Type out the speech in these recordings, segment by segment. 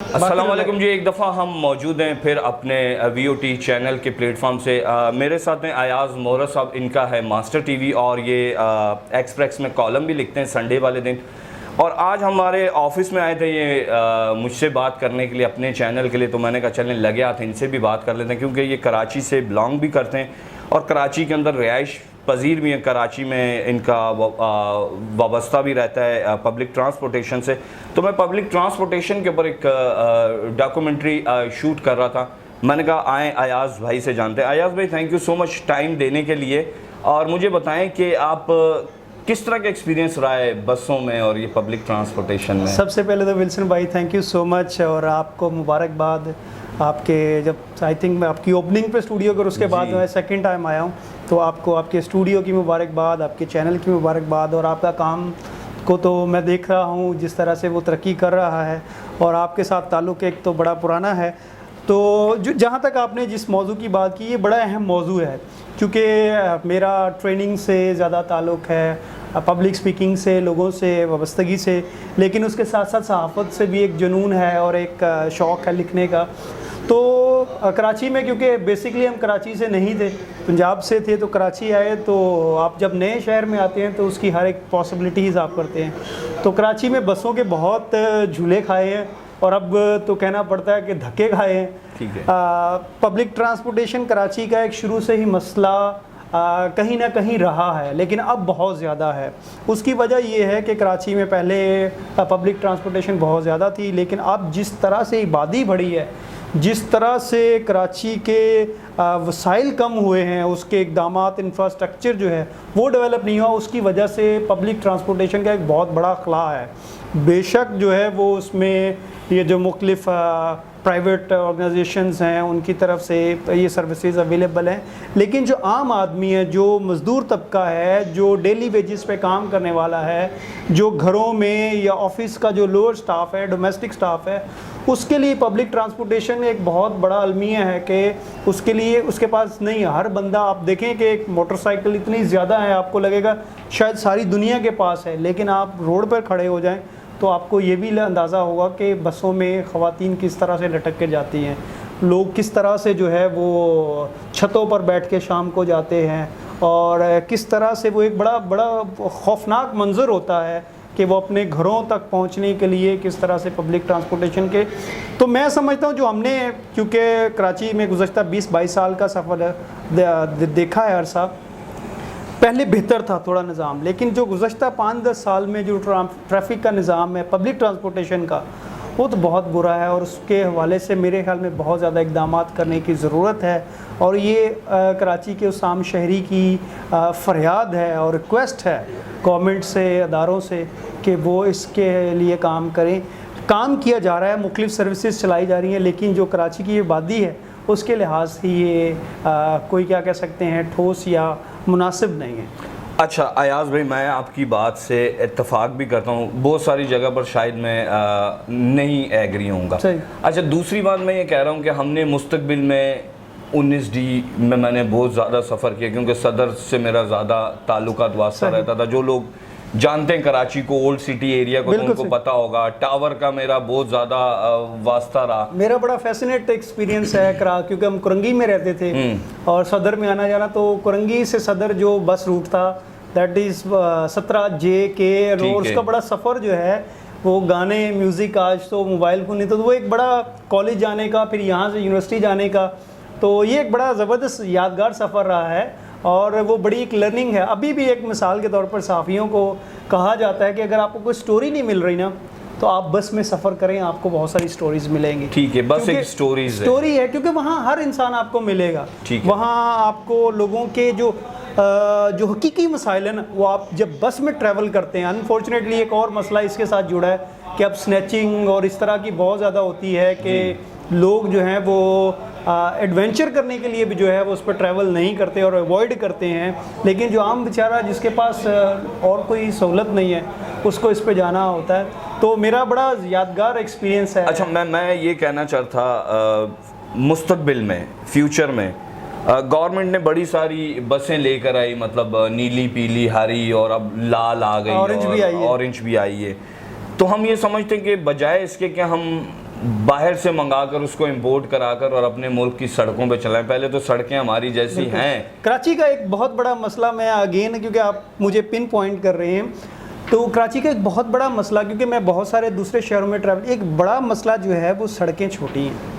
अस्सलाम वालेकुम जी, एक दफ़ा हम मौजूद हैं फिर अपने VOT चैनल के प्लेटफॉर्म से। मेरे साथ हैं अयाज़ मोहरा साहब, इनका है मास्टर टीवी और ये एक्सप्रेस में कॉलम भी लिखते हैं संडे वाले दिन। और आज हमारे ऑफिस में आए थे ये मुझसे बात करने के लिए अपने चैनल के लिए, तो मैंने कहा चलें लगे हाथ इनसे भी बात कर लेते हैं, क्योंकि ये कराची से बिलोंग भी करते हैं और कराची के अंदर रिहाइश पजीर भी हैं। कराची में इनका वाबस्ता भी रहता है पब्लिक ट्रांसपोर्टेशन से। तो मैं पब्लिक ट्रांसपोर्टेशन के ऊपर एक डॉक्यूमेंट्री शूट कर रहा था। मैंने कहा आएँ अयाज़ भाई से जानते हैं। अयाज़ भाई, thank you so much time देने के लिए। और मुझे बताएं कि आप किस तरह का एक्सपीरियंस रहा है बसों में और ये पब्लिक ट्रांसपोर्टेशन में? सबसे पहले तो विल्सन भाई थैंक यू सो मच, और आपको मुबारकबाद। आपके जब आई थिंक मैं आपकी ओपनिंग पे स्टूडियो कर, उसके बाद मैं सेकंड टाइम आया हूँ, तो आपको आपके स्टूडियो की मुबारकबाद, आपके चैनल की मुबारकबाद। और आपका काम को तो मैं देख रहा हूँ जिस तरह से वो तरक्की कर रहा है, और आपके साथ ताल्लुक़ एक तो बड़ा पुराना है। तो जो जहाँ तक आपने जिस मौजू की बात की, ये बड़ा अहम मौजू है, क्योंकि मेरा ट्रेनिंग से ज़्यादा ताल्लुक़ है पब्लिक स्पीकिंग से, लोगों से वाबस्तगी से, लेकिन उसके साथ साथ सहाफ़त से भी एक जुनून है और एक शौक़ है लिखने का। तो कराची में, क्योंकि बेसिकली हम कराची से नहीं थे, पंजाब से थे, तो कराची आए। तो आप जब नए शहर में आते हैं तो उसकी हर एक पॉसिबिलिटीज़ आप करते हैं। तो कराची में बसों के बहुत झूले खाए हैं, और अब तो कहना पड़ता है कि धक्के खाए हैं। ठीक है। पब्लिक ट्रांसपोर्टेशन कराची का एक शुरू से ही मसला कहीं ना कहीं रहा है, लेकिन अब बहुत ज़्यादा है। उसकी वजह ये है कि कराची में पहले पब्लिक ट्रांसपोर्टेशन बहुत ज़्यादा थी, लेकिन अब जिस तरह से आबादी बढ़ी है, जिस तरह से कराची के वसाइल कम हुए हैं, उसके इक़दामात, इंफ्रास्ट्रक्चर जो है वो डेवलप नहीं हुआ, उसकी वजह से पब्लिक ट्रांसपोर्टेशन का एक बहुत बड़ा खला है। बेशक जो है वो उसमें ये जो मुख्तलिफ प्राइवेट ऑर्गेनाइजेशंस हैं उनकी तरफ से ये सर्विसेज अवेलेबल हैं, लेकिन जो आम आदमी है, जो मज़दूर तबका है, जो डेली वेजेस पे काम करने वाला है, जो घरों में या ऑफिस का जो लोअर स्टाफ है, डोमेस्टिक स्टाफ है, उसके लिए पब्लिक ट्रांसपोर्टेशन एक बहुत बड़ा अलमिया है कि उसके लिए उसके पास नहीं है। हर बंदा, आप देखें कि एक मोटरसाइकिल इतनी ज़्यादा है, आपको लगेगा शायद सारी दुनिया के पास है, लेकिन आप रोड पर खड़े हो जाएं तो आपको ये भी अंदाज़ा होगा कि बसों में ख़वातीन किस तरह से लटक के जाती हैं, लोग किस तरह से जो है वो छतों पर बैठ के शाम को जाते हैं, और किस तरह से वो एक बड़ा खौफनाक मंज़र होता है कि वो अपने घरों तक पहुंचने के लिए किस तरह से पब्लिक ट्रांसपोर्टेशन के। तो मैं समझता हूं जो हमने, क्योंकि कराची में गुज़श्ता 20-22 साल का सफ़र देखा है अरसा, पहले बेहतर था थोड़ा निज़ाम, लेकिन जो गुज़श्ता 5-10 साल में जो ट्रैफिक का निज़ाम है पब्लिक ट्रांसपोर्टेशन का, वो तो बहुत बुरा है, और उसके हवाले से मेरे ख्याल में बहुत ज़्यादा इक़दामात करने की ज़रूरत है। और ये कराची के उस आम शहरी की फ़रियाद है और रिक्वेस्ट है गवर्नमेंट से, अदारों से, कि वो इसके लिए काम करें। काम किया जा रहा है, मुख्तलिफ़ सर्विसेज चलाई जा रही हैं, लेकिन जो कराची की आबादी है उसके लिहाज से ये कोई क्या कह सकते हैं, ठोस या मुनासिब नहीं है। अच्छा अयाज़ भाई, मैं आपकी बात से इत्तफ़ाक़ भी करता हूँ, बहुत सारी जगह पर शायद मैं नहीं एग्री होऊंगा। अच्छा, दूसरी बात मैं ये कह रहा हूँ कि हमने मुस्तक़बिल में 19D में मैंने बहुत ज़्यादा सफ़र किया, क्योंकि सदर से मेरा ज़्यादा ताल्लुकात वास्ता रहता था। जो लोग जानते हैं कराची को, ओल्ड सिटी एरिया को, तो उनको पता होगा। टावर का मेरा बहुत ज़्यादा वास्ता रहा। मेरा बड़ा फैसिनेट एक्सपीरियंस है क्योंकि हम कुरंगी में रहते थे और सदर में आना जाना, तो कुरंगी से सदर जो बस रूट था दैट इज़ 17JK, और उसका बड़ा सफ़र जो है वो गाने, म्यूज़िक, आज तो मोबाइल को नहीं, तो वो एक बड़ा कॉलेज जाने का, फिर यहाँ से यूनिवर्सिटी जाने का, तो ये एक बड़ा ज़बरदस्त यादगार सफ़र रहा है, और वो बड़ी एक लर्निंग है। अभी भी एक मिसाल के तौर पर सहाफ़ियों को कहा जाता है कि अगर आपको कोई स्टोरी नहीं मिल रही ना, तो आप बस में सफ़र करें, आपको बहुत सारी स्टोरीज़ मिलेंगी। ठीक है, बस एक स्टोरी है, क्योंकि वहाँ हर इंसान आपको मिलेगा। वहाँ आपको लोगों के जो हकीकी मसाइल है ना, वो आप जब बस में ट्रैवल करते हैं। अनफॉर्चुनेटली एक और मसला इसके साथ जुड़ा है कि अब स्नैचिंग और इस तरह की बहुत ज़्यादा होती है कि लोग जो हैं वो एडवेंचर करने के लिए भी जो है वो उस पर ट्रैवल नहीं करते और अवॉइड करते हैं, लेकिन जो आम बेचारा जिसके पास और कोई सहूलत नहीं है उसको इस पे जाना होता है। तो मेरा बड़ा यादगार एक्सपीरियंस है। अच्छा, मैं ये कहना चाहता था मुस्तकबिल में, फ्यूचर में गवर्नमेंट ने बड़ी सारी बसें लेकर आई, मतलब नीली, पीली, हरी, और अब लाल आ गई, ऑरेंज भी आई है। तो हम ये समझते हैं कि बजाय इसके कि हम बाहर से मंगाकर उसको इंपोर्ट कराकर और अपने मुल्क की सड़कों पे चलाएं। पहले तो सड़कें हमारी जैसी हैं। कराची का एक बहुत बड़ा मसला, मैं अगेन क्योंकि आप मुझे पिन पॉइंट कर रहे हैं, तो कराची का एक बहुत बड़ा मसला, क्योंकि मैं बहुत सारे दूसरे शहरों में ट्रैवल, एक बड़ा मसला जो है वो सड़कें छोटी हैं।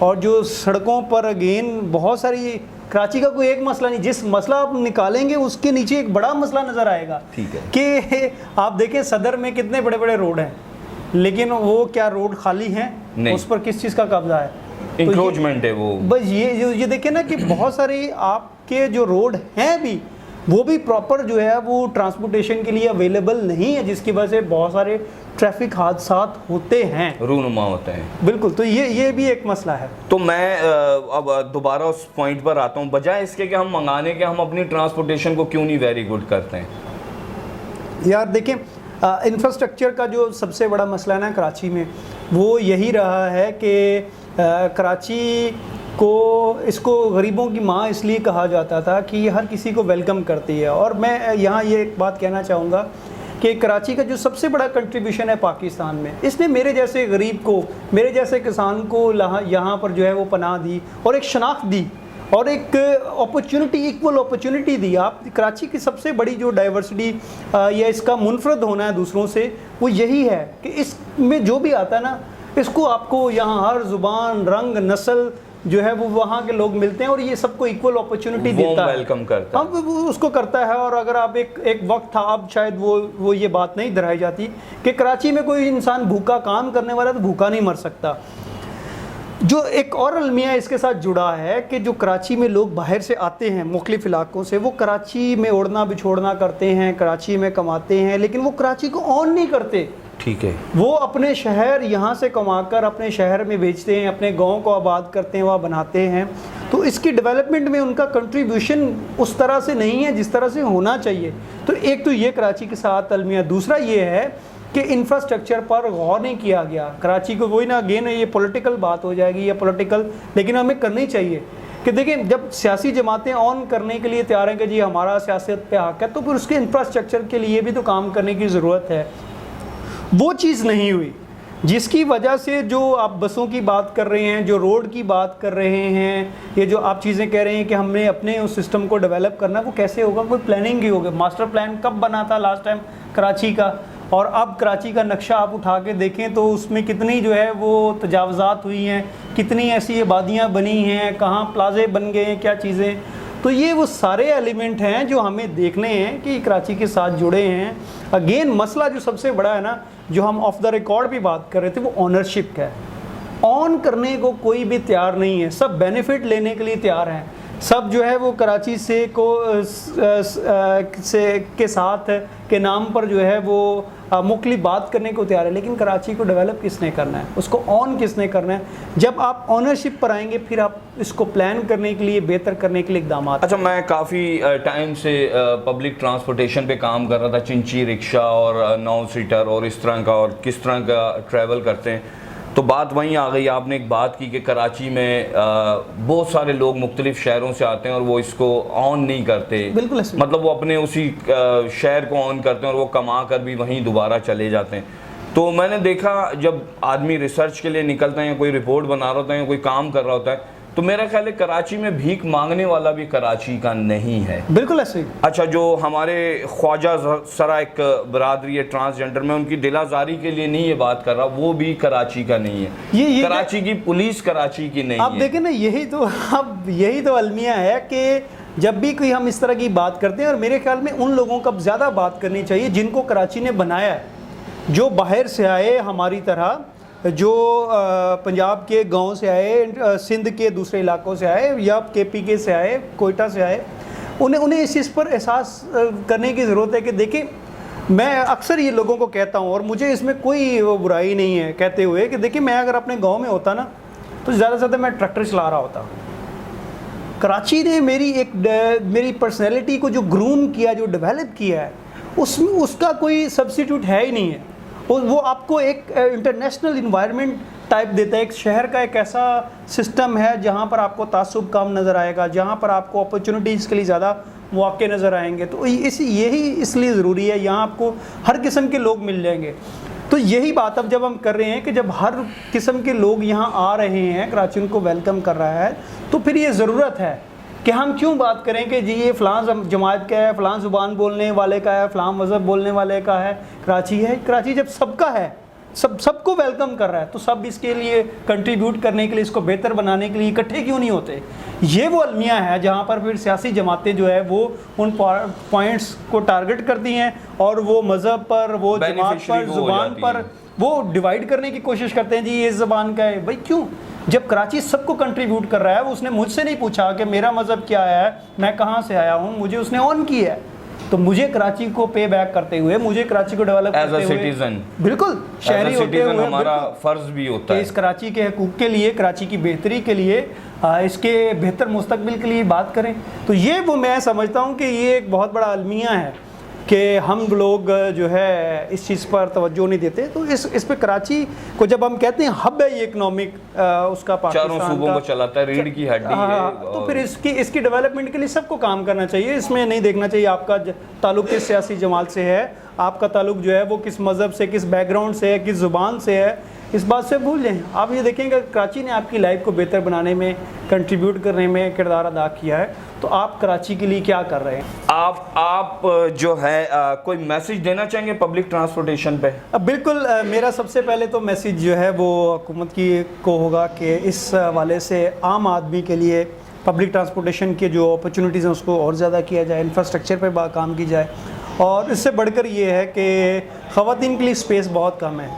और जो सड़कों पर अगेन बहुत सारी, कराची का कोई एक मसला नहीं, जिस मसला आप निकालेंगे उसके नीचे एक बड़ा मसला नज़र आएगा। ठीक है कि आप देखें सदर में कितने बड़े बड़े रोड हैं, लेकिन वो क्या रोड खाली हैं? उस पर किस चीज़ का कब्जा है? इंक्रोचमेंट है वो। बस ये देखें ना कि बहुत सारे आपके जो रोड हैं भी, वो भी प्रॉपर जो है वो ट्रांसपोर्टेशन के लिए अवेलेबल नहीं है, जिसकी वजह से बहुत सारे ट्रैफिक हादसात होते हैं, रूनुमा होते हैं। बिल्कुल। तो ये भी एक मसला है। तो मैं अब दोबारा उस पॉइंट पर आता हूँ, बजाय इसके कि हम मंगाने के, हम अपनी ट्रांसपोर्टेशन को क्यों नहीं वेरी गुड करते हैं? यार देखें, इंफ्रास्ट्रक्चर का जो सबसे बड़ा मसला है ना कराची में, वो यही रहा है कि कराची को, इसको गरीबों की माँ इसलिए कहा जाता था कि ये हर किसी को वेलकम करती है। और मैं यहाँ ये एक बात कहना चाहूँगा कि कराची का जो सबसे बड़ा कंट्रीब्यूशन है पाकिस्तान में, इसने मेरे जैसे गरीब को, मेरे जैसे किसान को यहाँ पर जो है वो पनाह दी और एक शनाख्त दी और एक अपॉर्चुनिटी, इक्वल अपॉर्चुनिटी दी। आप कराची की सबसे बड़ी जो डाइवर्सिटी या इसका मुनफरद होना है दूसरों से, वो यही है कि इसमें जो भी आता है ना, इसको आपको यहाँ हर ज़ुबान, रंग, नस्ल जो है वो वहाँ के लोग मिलते हैं और ये सबको इक्वल अपॉर्चुनिटी देता है, वेलकम करता है। वो उसको करता है। और अगर आप एक वक्त था, अब शायद वो ये बात नहीं दोहराई जाती कि कराची में कोई इंसान भूखा काम करने वाला तो भूखा नहीं मर सकता। जो एक और अलमिया इसके साथ जुड़ा है कि जो कराची में लोग बाहर से आते हैं मुख्तलिफ इलाकों से, वो कराची में उड़ना बिछोड़ना करते हैं, कराची में कमाते हैं, लेकिन वो कराची को ऑन नहीं करते। ठीक है, वो अपने शहर यहाँ से कमाकर अपने शहर में बेचते हैं, अपने गांव को आबाद करते हैं, वह बनाते हैं। तो इसकी डेवलपमेंट में उनका कंट्रीब्यूशन उस तरह से नहीं है जिस तरह से होना चाहिए। तो एक तो ये कराची के साथ अलमिया। दूसरा ये है कि इंफ्रास्ट्रक्चर पर गौर नहीं किया गया। कराची को वही ना, अगेन ये पॉलिटिकल बात हो जाएगी या पॉलिटिकल, लेकिन हमें करनी चाहिए कि देखिए, जब सियासी जमातें ऑन करने के लिए तैयार हैं कि जी हमारा सियासत पे हक है, तो फिर उसके इंफ्रास्ट्रक्चर के लिए भी तो काम करने की ज़रूरत है। वो चीज़ नहीं हुई, जिसकी वजह से जो आप बसों की बात कर रहे हैं, जो रोड की बात कर रहे हैं, ये जो आप चीज़ें कह रहे हैं कि हमने अपने उस सिस्टम को डेवलप करना, वो कैसे होगा? कोई प्लानिंग ही होगी। मास्टर प्लान कब बना था लास्ट टाइम कराची का, और अब कराची का नक्शा आप उठा के देखें तो उसमें कितनी जो है वो तजावज़ात हुई हैं, कितनी ऐसी आबादियाँ बनी हैं, कहाँ प्लाजे बन गए हैं, क्या चीज़ें। तो ये वो सारे एलिमेंट हैं जो हमें देखने हैं कि कराची के साथ जुड़े हैं। अगेन मसला जो सबसे बड़ा है ना, जो हम ऑफ द रिकॉर्ड भी बात कर रहे थे, वो ऑनरशिप का है। ऑन करने को कोई भी तैयार नहीं है, सब बेनिफिट लेने के लिए तैयार हैं। सब जो है वो कराची से के साथ के नाम पर जो है वो मुख्तलिफ बात करने को तैयार है, लेकिन कराची को डेवलप किसने करना है, उसको ऑन किसने करना है? जब आप ऑनरशिप पर आएंगे फिर आप इसको प्लान करने के लिए, बेहतर करने के लिए इकदाम। अच्छा, मैं काफ़ी टाइम से पब्लिक ट्रांसपोर्टेशन पे काम कर रहा था, चिंची रिक्शा और 9 सीटर और इस तरह का, और किस तरह का ट्रैवल करते हैं। तो बात वहीं आ गई, आपने एक बात की कि कराची में बहुत सारे लोग मुख्तलिफ शहरों से आते हैं और वो इसको ऑन नहीं करते। बिल्कुल, मतलब वो अपने उसी शहर को ऑन करते हैं और वो कमा कर भी वहीं दोबारा चले जाते हैं। तो मैंने देखा, जब आदमी रिसर्च के लिए निकलता है या कोई रिपोर्ट बना रहा होता है या कोई काम कर रहा होता है, तो मेरा ख्याल है कराची में भीख मांगने वाला भी कराची का नहीं है। बिल्कुल ऐसे। अच्छा, जो हमारे ख्वाजा सरा एक बरादरी है ट्रांसजेंडर, में उनकी दिलाजारी के लिए नहीं ये बात कर रहा, वो भी कराची का नहीं है। ये कराची की पुलिस कराची की नहीं है। आप देखें ना, यही तो अलमिया है कि जब भी कोई हम इस तरह की बात करते हैं, और मेरे ख्याल में उन लोगों को अब ज़्यादा बात करनी चाहिए जिनको कराची ने बनाया है, जो बाहर से आए हमारी तरह, जो पंजाब के गांव से आए, सिंध के दूसरे इलाकों से आए, या KPK से आए, कोयटा से आए, उन्हें इस चीज़ पर एहसास करने की ज़रूरत है कि देखिए, मैं अक्सर ये लोगों को कहता हूँ और मुझे इसमें कोई बुराई नहीं है कहते हुए कि देखिए, मैं अगर अपने गांव में होता ना तो ज़्यादा से ज़्यादा मैं ट्रैक्टर चला रहा होता। कराची ने मेरी पर्सनैलिटी को जो ग्रूम किया, जो डेवलप किया है, उसका कोई सब्सिट्यूट है ही नहीं है। वो आपको एक इंटरनेशनल इन्वायरमेंट टाइप देता है। एक शहर का एक ऐसा सिस्टम है जहाँ पर आपको तासुब कम नज़र आएगा, जहाँ पर आपको अपॉर्चुनिटीज़ के लिए ज़्यादा मौके नज़र आएंगे। तो यही इसलिए ज़रूरी है, यहाँ आपको हर किस्म के लोग मिल जाएंगे। तो यही बात अब जब हम कर रहे हैं कि जब हर किस्म के लोग यहाँ आ रहे हैं, कराची उनको वेलकम कर रहा है, तो फिर ये ज़रूरत है कि हम क्यों बात करें कि जी ये फ़लाँ जमात का है, फ़लाँ ज़ुबान बोलने वाले का है, फ़लाँ मज़हब बोलने वाले का है। कराची है, कराची जब सबका है, सबको वेलकम कर रहा है, तो सब इसके लिए कंट्रीब्यूट करने के लिए, इसको बेहतर बनाने के लिए इकट्ठे क्यों नहीं होते। ये वो अलमिया है जहाँ पर फिर सियासी जमातें जो है वो उन पॉइंट्स को टारगेट करती हैं और वो मज़हब पर, वो जमात पर, ज़ुबान पर वो डिवाइड करने की कोशिश करते हैं। जी ये ज़बान का है, भाई क्यों? जब कराची सबको कंट्रीब्यूट कर रहा है, उसने मुझसे नहीं पूछा कि मेरा मज़हब क्या है, मैं कहाँ से आया हूँ, मुझे उसने ऑन किया है, तो मुझे कराची को पे बैक करते हुए, मुझे कराची को डेवलप करते हुए, सिटीजन, बिल्कुल शहरी होते हुए हमारा फर्ज भी होता है इस कराची के हकूक़ के लिए, कराची की बेहतरी के लिए, इसके बेहतर मुस्तकबिल के लिए बात करें। तो ये वो मैं समझता हूँ कि ये एक बहुत बड़ा अलमिया है कि हम लोग जो है इस चीज़ पर तवज्जो नहीं देते। तो इस पे कराची को जब हम कहते हैं हब है ये इकोनॉमिक उसका, पाकिस्तान चारों सूबों को चलाता है, रीढ़ की हड्डी है, तो फिर इसकी डेवलपमेंट के लिए सबको काम करना चाहिए। इसमें नहीं देखना चाहिए आपका ताल्लुक़ किस सियासी जमात से है, आपका ताल्लुक़ जो है वो किस मज़हब से, किस बैकग्राउंड से है, किस ज़ुबान से है, इस बात से भूल जाएं। आप ये देखेंगे कराची ने आपकी लाइफ को बेहतर बनाने में, कंट्रीब्यूट करने में किरदार अदा किया है, तो आप कराची के लिए क्या कर रहे हैं? आप जो है कोई मैसेज देना चाहेंगे पब्लिक ट्रांसपोर्टेशन पे? बिल्कुल, मेरा सबसे पहले तो मैसेज जो है वो हुकूमत की को होगा कि इस वाले से आम आदमी के लिए पब्लिक ट्रांसपोर्टेशन के जो अपॉर्चुनिटीज़ हैं उसको और ज़्यादा किया जाए, इंफ्रास्ट्रक्चर पे काम की जाए। और इससे बढ़कर ये है कि ख़वातीन के लिए स्पेस बहुत कम है।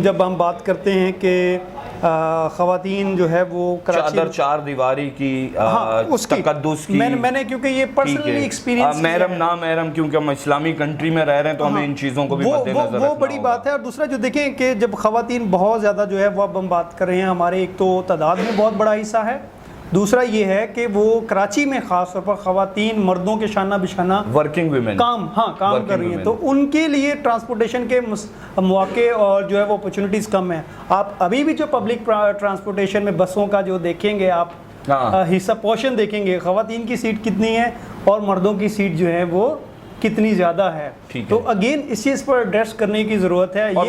जब हम बात करते हैं कि ख़वातीन जो है वो चादर चार दीवारी की, तकद्दुस की, मैंने क्योंकि ये पर्सनली एक्सपीरियंस, महरम ना महरम, क्योंकि हम इस्लामी कंट्री में रह रहे हैं तो हमें इन चीज़ों को भी मद्देनजर वो बड़ी बात है। और दूसरा जो देखें कि जब ख़वातीन बहुत ज़्यादा जो है वो अब हम बात कर रहे हैं, हमारे एक तो तादाद में बहुत बड़ा हिस्सा है, दूसरा ये है कि वो कराची में ख़ास तौर पर ख़वातीन मर्दों के शाना बिशाना वर्किंग वुमेन काम कर रही हैं, तो उनके लिए ट्रांसपोर्टेशन के मौके और जो है वो अपॉर्चुनिटीज़ कम है। आप अभी भी जो पब्लिक ट्रांसपोर्टेशन में बसों का जो देखेंगे आप हिस्सा पोर्शन देखेंगे, ख़वातीन की सीट कितनी है और मर्दों की सीट जो है वो कितनी ज़्यादा है। तो अगेन इस चीज़ पर एड्रेस करने की ज़रूरत है। और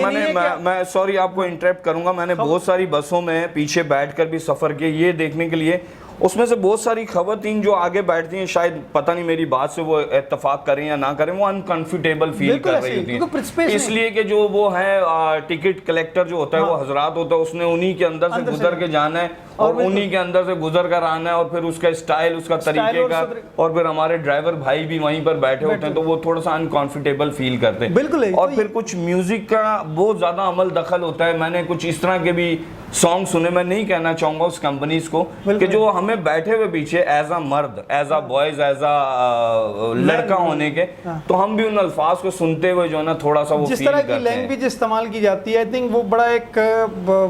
मैं सॉरी आपको इंटरप्ट करूंगा, मैंने बहुत सारी बसों में पीछे बैठकर भी सफ़र किया ये देखने के लिए, उसमें से बहुत सारी खवातीन जो आगे बैठती हैं, शायद पता नहीं मेरी बात से वो इत्तेफाक करें या ना करें, वो अनकंफर्टेबल फील कर रही होती हैं, इसलिए कि जो वो है टिकट कलेक्टर जो होता है वो हजरात होता है, उसने उन्हीं के अंदर से गुजर के जाना है और उन्हीं के अंदर से गुजर कर आना है, और फिर उसका स्टाइल, उसका तरीके का, और फिर हमारे ड्राइवर भाई भी वहीं पर बैठे होते हैं तो वो थोड़ा सा अनकंफर्टेबल फील करते हैं। बिल्कुल। और फिर कुछ म्यूजिक का बहुत ज़्यादा अमल दखल होता है। मैंने कुछ इस तरह के भी सॉन्ग सुने, मैं नहीं कहना चाहूँगा उस कंपनीज को, कि जो हमें बैठे हुए पीछे एज अ मर्द, as a boys, as a लड़का होने के, तो हम भी उन अल्फाज को सुनते हुए जो है ना थोड़ा सा वो जिस तरह की लैंग्वेज इस्तेमाल की जाती है, आई थिंक वो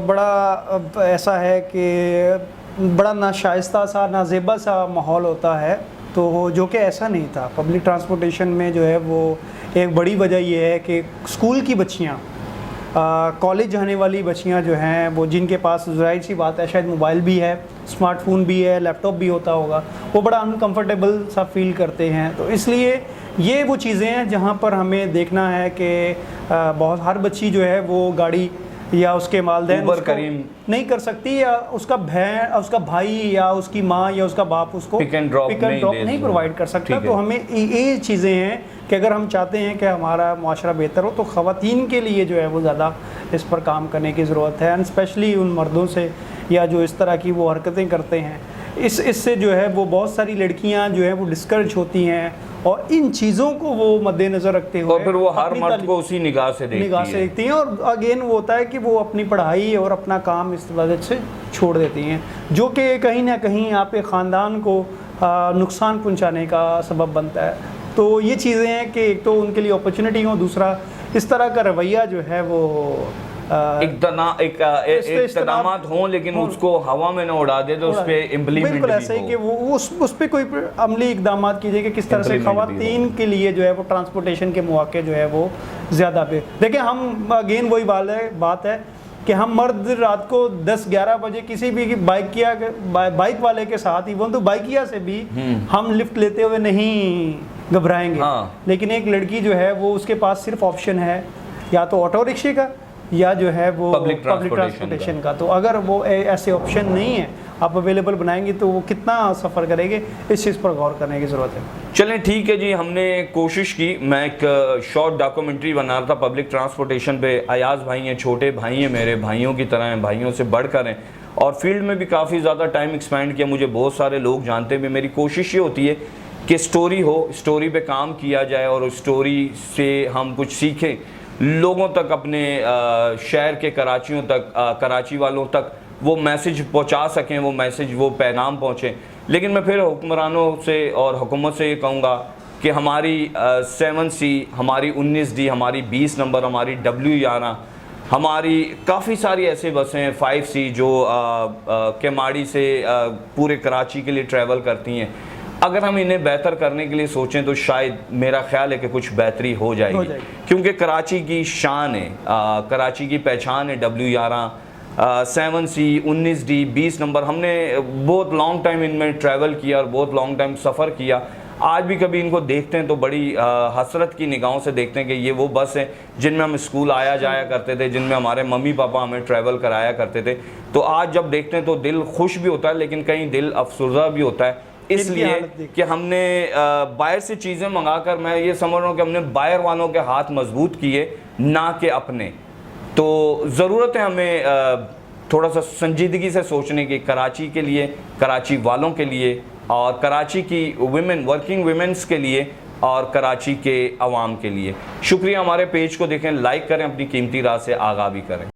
बड़ा ऐसा है कि बड़ा नाशाइस्ता सा, नाजेबा सा माहौल होता है, तो जो कि ऐसा नहीं था। पब्लिक ट्रांसपोर्टेशन में जो है वो एक बड़ी वजह ये है कि स्कूल की बच्चियाँ, कॉलेज जाने वाली बच्चियाँ जो हैं वो, जिनके पास ज़ाहिर सी बात है शायद मोबाइल भी है, स्मार्टफोन भी है, लैपटॉप भी होता होगा, वो बड़ा अनकंफर्टेबल सा फील करते हैं। तो इसलिए ये वो चीज़ें हैं जहाँ पर हमें देखना है कि बहुत हर बच्ची जो है वो गाड़ी या उसके वालिदैन नहीं कर सकती, या उसका भाई या उसकी माँ या उसका बाप उसको पिक एंड ड्रॉप नहीं प्रोवाइड कर सकता। तो हमें ये चीज़ें हैं कि अगर हम चाहते हैं कि हमारा मुआशरा बेहतर हो, तो ख़वातीन के लिए जो है वो ज़्यादा इस पर काम करने की ज़रूरत है, एंड स्पेशली उन मर्दों से, या जो इस तरह की वो हरकतें करते हैं, इससे जो है वो बहुत सारी लड़कियां जो है वो डिस्करेज होती हैं, और इन चीज़ों को वो मद्देनज़र रखते हुए, और फिर वो हर मर्द को उसी निगाह से देखती हैं, और अगेन वो होता है कि वो अपनी पढ़ाई और अपना काम इस वजह से छोड़ देती हैं, जो कि कहीं ना कहीं आपके ख़ानदान को नुकसान पहुंचाने का सबब बनता है। तो ये चीज़ें हैं कि एक तो उनके लिए अपॉर्चुनिटी हो, दूसरा इस तरह का रवैया जो है वो इक़दामात हों, लेकिन उसको हवा में ना उड़ा दे, तो उस पर इम्प्लीमेंट बिल्कुल ऐसे ही कि वो उस पर कोई अमली इक़दामात कीजिए कि किस तरह से ख़वातीन के लिए जो है वो ट्रांसपोर्टेशन के मौके जो है वो ज़्यादा पे। देखिए, हम अगेन वही बात है कि हम मर्द रात को 10-11 बजे किसी भी बाइक वाले के साथ, इवन तो बाइकिया से भी हम लिफ्ट लेते हुए नहीं घबराएंगे। लेकिन एक लड़की जो है वो, उसके पास सिर्फ ऑप्शन है या तो ऑटो रिक्शे का या जो है वो Public पब्लिक transportation ट्रांसपोर्टेशन का। तो अगर वो ऐसे ऑप्शन नहीं है, आप अवेलेबल बनाएंगे तो वो कितना सफ़र करेंगे, इस चीज़ पर गौर करने की ज़रूरत है। चलें ठीक है जी, हमने कोशिश की। मैं एक शॉर्ट डॉक्यूमेंट्री बना रहा था पब्लिक ट्रांसपोर्टेशन पे। अयाज भाई हैं, छोटे भाई हैं, मेरे भाइयों की तरह हैं, भाइयों से बढ़कर हैं, और फील्ड में भी काफ़ी ज़्यादा टाइम एक्सपेंड किया। मुझे बहुत सारे लोग जानते भी। मेरी कोशिश ये होती है कि स्टोरी हो, स्टोरी पे काम किया जाए और उस स्टोरी से हम कुछ सीखें, लोगों तक, अपने शहर के कराचियों तक, कराची वालों तक वो मैसेज पहुंचा सकें, वो मैसेज, वो पैगाम पहुंचे। लेकिन मैं फिर हुक्मरानों से और हुकूमत से ये कहूँगा कि हमारी 7C, हमारी 19D, हमारी 20 नंबर, हमारी W11, हमारी काफ़ी सारी ऐसे बसें हैं 5C जो केमाड़ी से पूरे कराची के लिए ट्रैवल करती हैं। अगर हम इन्हें बेहतर करने के लिए सोचें तो शायद मेरा ख्याल है कि कुछ बेहतरी हो जाएगी, क्योंकि कराची की शान है, कराची की पहचान है W11, 7C, 19D, 20 नंबर। हमने बहुत लॉन्ग टाइम इनमें ट्रैवल किया और बहुत लॉन्ग टाइम सफ़र किया। आज भी कभी इनको देखते हैं तो बड़ी हसरत की निगाहों से देखते हैं कि ये वो बस है जिनमें हम स्कूल आया जाया करते थे, जिनमें हमारे मम्मी पापा हमें ट्रैवल कराया करते थे। तो आज जब देखते हैं तो दिल खुश भी होता है, लेकिन कहीं दिल अफसुर्दा भी होता है, इसलिए कि हमने बाहर से चीज़ें मंगाकर, मैं ये समझ रहा हूँ कि हमने बाहर वालों के हाथ मजबूत किए, ना कि अपने। तो ज़रूरत है हमें थोड़ा सा संजीदगी से सोचने की, कराची के लिए, कराची वालों के लिए, और कराची की वुमेन, वर्किंग वुमेन्स के लिए, और कराची के अवाम के लिए। शुक्रिया। हमारे पेज को देखें, लाइक करें, अपनी कीमती राय से आगाह भी करें।